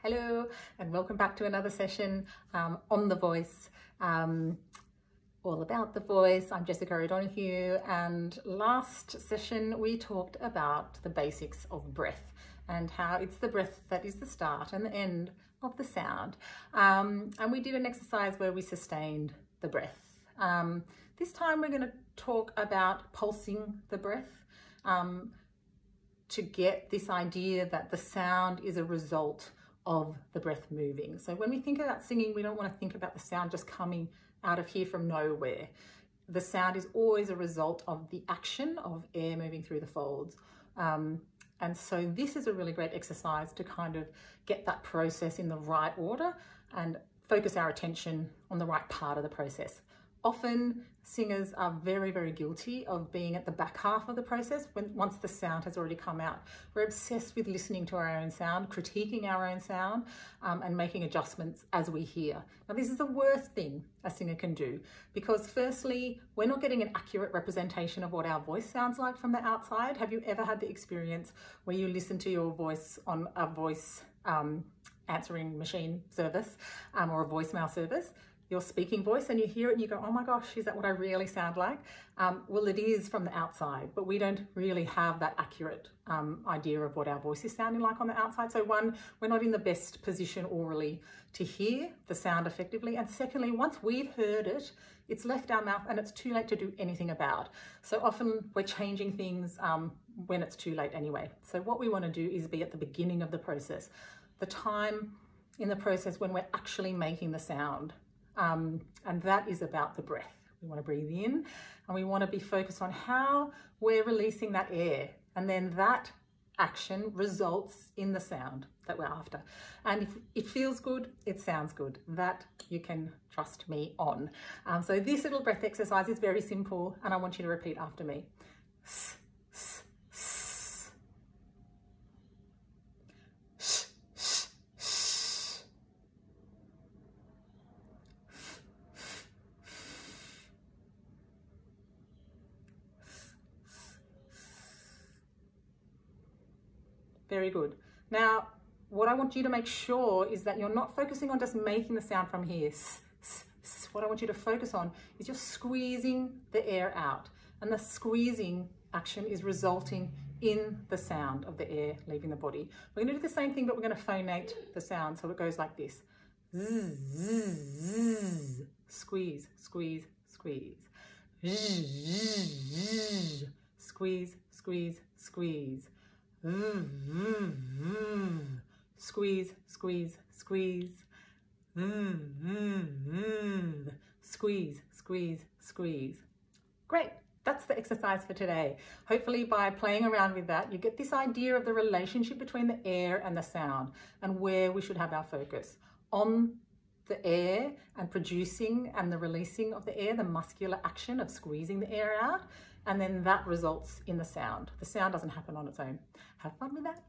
Hello and welcome back to another session on the voice, all about the voice. I'm Jessica O'Donoghue, and last session we talked about the basics of breath and how it's the breath that is the start and the end of the sound. And we did an exercise where we sustained the breath. This time we're going to talk about pulsing the breath to get this idea that the sound is a result of the breath moving. So when we think about singing, we don't want to think about the sound just coming out of here from nowhere. The sound is always a result of the action of air moving through the folds. And so this is a really great exercise to kind of get that process in the right order and focus our attention on the right part of the process. Often singers are very, very guilty of being at the back half of the process once the sound has already come out. We're obsessed with listening to our own sound, critiquing our own sound, and making adjustments as we hear. Now, this is the worst thing a singer can do because firstly, we're not getting an accurate representation of what our voice sounds like from the outside. Have you ever had the experience where you listen to your voice on a voice answering machine service or a voicemail service? Your speaking voice, and you hear it and you go, oh my gosh, is that what I really sound like? Well, it is from the outside, but we don't really have that accurate idea of what our voice is sounding like on the outside. So one, we're not in the best position orally to hear the sound effectively. And secondly, once we've heard it, it's left our mouth and it's too late to do anything about. So often we're changing things when it's too late anyway. So what we want to do is be at the beginning of the process, the time in the process when we're actually making the sound. And that is about the breath. We want to breathe in and we want to be focused on how we're releasing that air, and then that action results in the sound that we're after. And if it feels good, it sounds good. That you can trust me on. So this little breath exercise is very simple, and I want you to repeat after me. Very good. Now, what I want you to make sure is that you're not focusing on just making the sound from here. What I want you to focus on is just squeezing the air out. And the squeezing action is resulting in the sound of the air leaving the body. We're going to do the same thing, but we're going to phonate the sound. So it goes like this. Zzz, zzz, squeeze, squeeze, squeeze. Zzz, zzz, squeeze, squeeze, squeeze. Squeeze, squeeze, squeeze. Squeeze, squeeze, squeeze. Great. That's the exercise for today. Hopefully by playing around with that, you get this idea of the relationship between the air and the sound and where we should have our focus on the air and producing and the releasing of the air, the muscular action of squeezing the air out. And then that results in the sound. The sound doesn't happen on its own. Have fun with that.